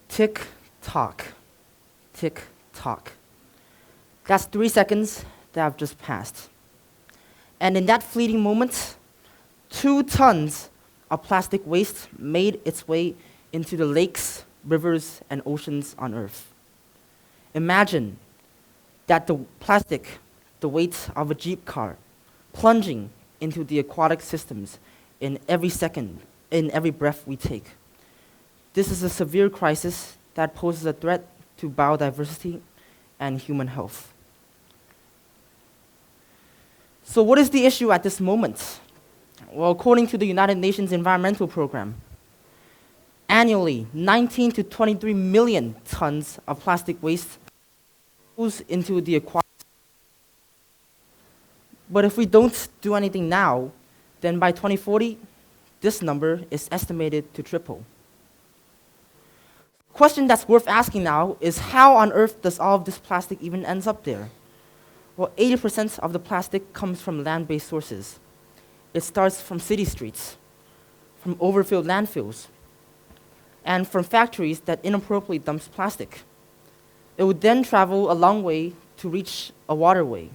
Tick tock, tick tock. That's 3 seconds that have just passed. And in that fleeting moment, 2 tons of plastic waste made its way into the lakes, rivers, and oceans on Earth. Imagine that the plastic, the weight of a Jeep car, plunging into the aquatic systems in every second, in every breath we take. This is a severe crisis that poses a threat to biodiversity and human health. So what is the issue at this moment? Well, according to the United Nations Environmental Program, annually 19 to 23 million tons of plastic waste goes into the aquatic. But if we don't do anything now, then by 2040, this number is estimated to triple. The question that's worth asking now is how on earth does all of this plastic even ends up there? Well, 80% of the plastic comes from land-based sources. It starts from city streets, from overfilled landfills, and from factories that inappropriately dumps plastic. It would then travel a long way to reach a waterway,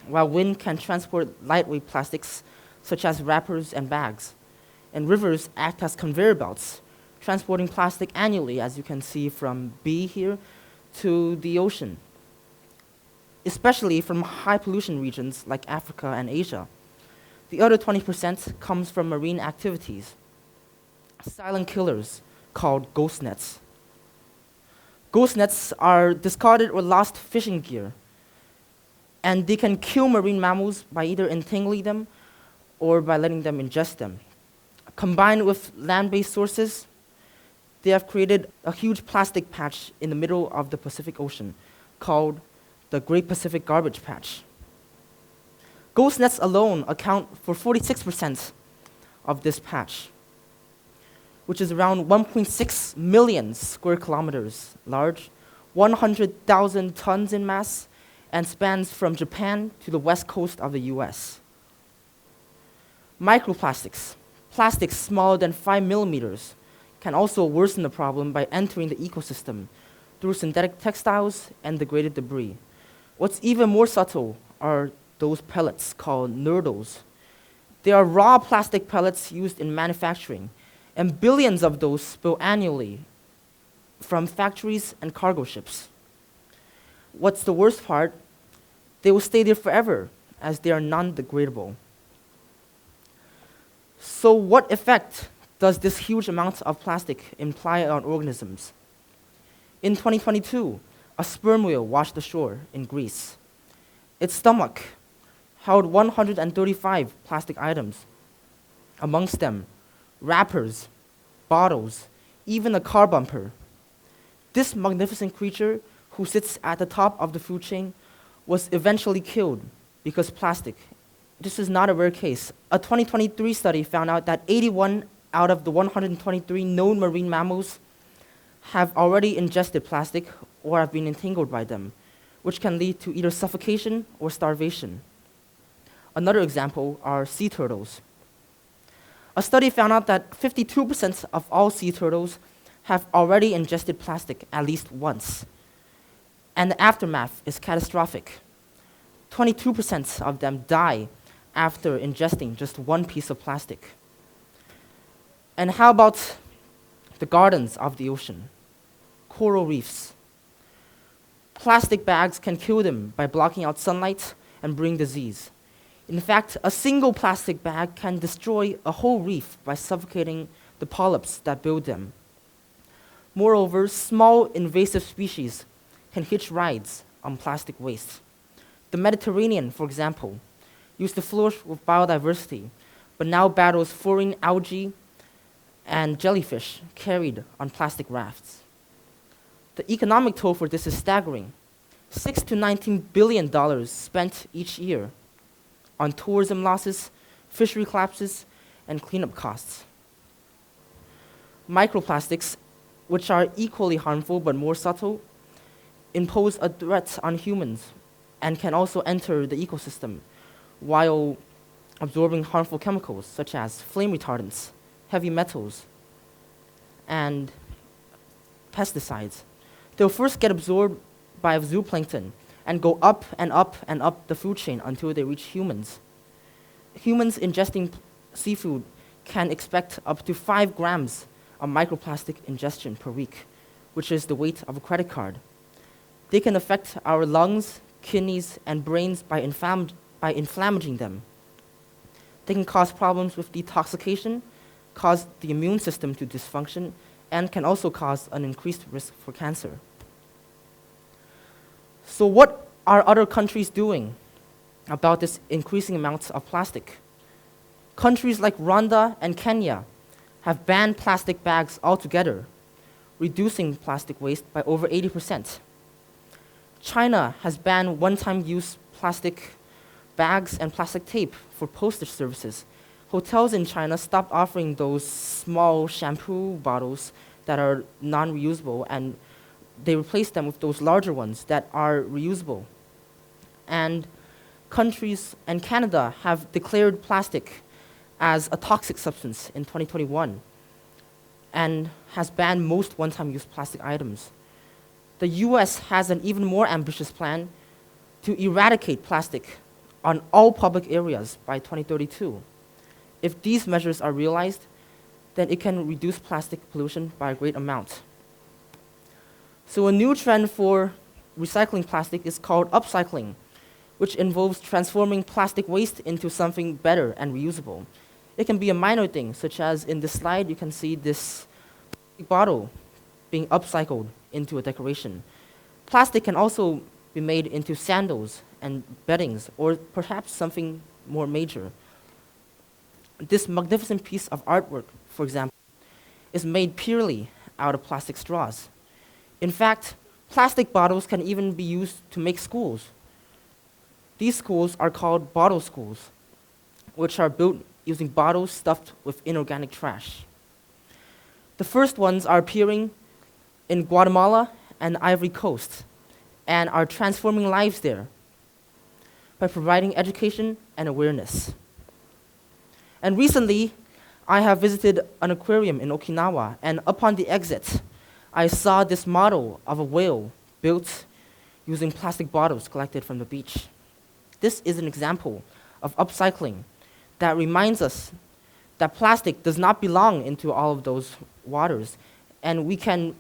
while wind can transport lightweight plastics such as wrappers and bags. And rivers act as conveyor belts, transporting plastic annually, as you can see from B here, to the ocean, especially from high pollution regions like Africa and Asia. The other 20% comes from marine activities, silent killers called ghost nets. Ghost nets are discarded or lost fishing gear, and they can kill marine mammals by either entangling them or by letting them ingest them. Combined with land-based sources, they have created a huge plastic patch in the middle of the Pacific Ocean called the Great Pacific Garbage Patch. Ghost nets alone account for 46% of this patch, which is around 1.6 million square kilometers large, 100,000 tons in mass, and spans from Japan to the west coast of the US. Microplastics, plastics smaller than 5 millimeters, can also worsen the problem by entering the ecosystem through synthetic textiles and degraded debris. What's even more subtle are those pellets called nurdles. They are raw plastic pellets used in manufacturing, and billions of those spill annually from factories and cargo ships. What's the worst part? They will stay there forever, as they are non-degradable. So what effect does this huge amount of plastic imply on organisms? In 2022, a sperm whale washed ashore in Greece. Its stomach held 135 plastic items, amongst them wrappers, bottles, even a car bumper. This magnificent creature, who sits at the top of the food chain, was eventually killed because plastic. This is not a rare case. A 2023 study found out that 81 out of the 123 known marine mammals have already ingested plastic or have been entangled by them, which can lead to either suffocation or starvation. Another example are sea turtles. A study found out that 52% of all sea turtles have already ingested plastic at least once, and the aftermath is catastrophic. 22% of them die after ingesting just one piece of plastic. And how about the gardens of the ocean? Coral reefs. Plastic bags can kill them by blocking out sunlight and bring disease. In fact, a single plastic bag can destroy a whole reef by suffocating the polyps that build them. Moreover, small invasive species can hitch rides on plastic waste. The Mediterranean, for example, used to flourish with biodiversity, but now battles foreign algae and jellyfish carried on plastic rafts. The economic toll for this is staggering. $6 to $19 billion spent each year on tourism losses, fishery collapses, and cleanup costs. Microplastics, which are equally harmful but more subtle, impose a threat on humans and can also enter the ecosystem while absorbing harmful chemicals such as flame retardants, heavy metals, and pesticides. They'll first get absorbed by zooplankton and go up and up and up the food chain until they reach humans. Humans ingesting seafood can expect up to 5 grams of microplastic ingestion per week, which is the weight of a credit card. They can affect our lungs, kidneys, and brains by inflammaging them. They can cause problems with detoxification, cause the immune system to dysfunction, and can also cause an increased risk for cancer. So what are other countries doing about this increasing amounts of plastic? Countries like Rwanda and Kenya have banned plastic bags altogether, reducing plastic waste by over 80%. China has banned one-time use plastic bags and plastic tape for postage services. Hotels in China stopped offering those small shampoo bottles that are non-reusable, and they replaced them with those larger ones that are reusable. And countries and Canada have declared plastic as a toxic substance in 2021 and has banned most one-time use plastic items. The US has an even more ambitious plan to eradicate plastic on all public areas by 2032. If these measures are realized, then it can reduce plastic pollution by a great amount. So a new trend for recycling plastic is called upcycling, which involves transforming plastic waste into something better and reusable. It can be a minor thing, such as in this slide, you can see this bottle being upcycled into a decoration. Plastic can also be made into sandals and beddings, or perhaps something more major. This magnificent piece of artwork, for example, is made purely out of plastic straws. In fact, plastic bottles can even be used to make schools. These schools are called bottle schools, which are built using bottles stuffed with inorganic trash. The first ones are appearing in Guatemala and Ivory Coast and are transforming lives there by providing education and awareness. And recently, I have visited an aquarium in Okinawa, and upon the exit, I saw this model of a whale built using plastic bottles collected from the beach. This is an example of upcycling that reminds us that plastic does not belong into all of those waters, and we can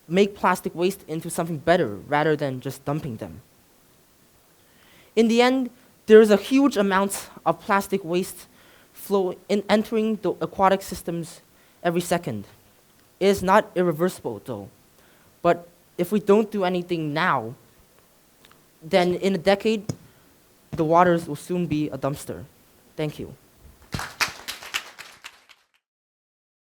make plastic waste into something better rather than just dumping them. In the end, there is a huge amount of plastic waste entering the aquatic systems every second. It is not irreversible, though. But if we don't do anything now, then in a decade, the waters will soon be a dumpster. Thank you.